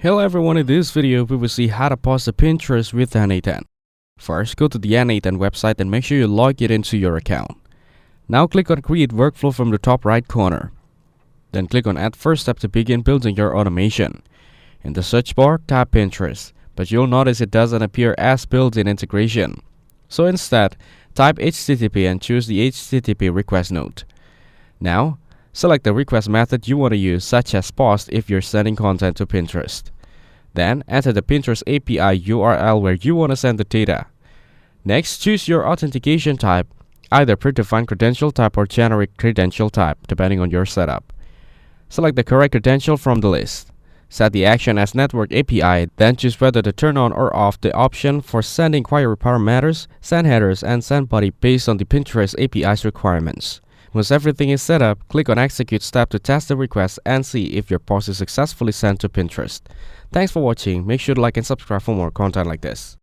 Hello everyone, in this video we will see how to post a Pinterest with N8N. First, go to the N8N website and make sure you log it into your account. Now click on Create Workflow from the top right corner. Then click on Add First Step to begin building your automation. In the search bar, type Pinterest, but you'll notice it doesn't appear as built-in integration. So instead, type HTTP and choose the HTTP request node. Now, select the request method you want to use, such as post if you're sending content to Pinterest. Then, enter the Pinterest API URL where you want to send the data. Next, choose your authentication type, either predefined credential type or generic credential type, depending on your setup. Select the correct credential from the list. Set the action as Network API, then choose whether to turn on or off the option for sending query parameters, send headers, and send body based on the Pinterest API's requirements. Once everything is set up, click on Execute step to test the request and see if your post is successfully sent to Pinterest. Thanks for watching. Make sure to like and subscribe for more content like this.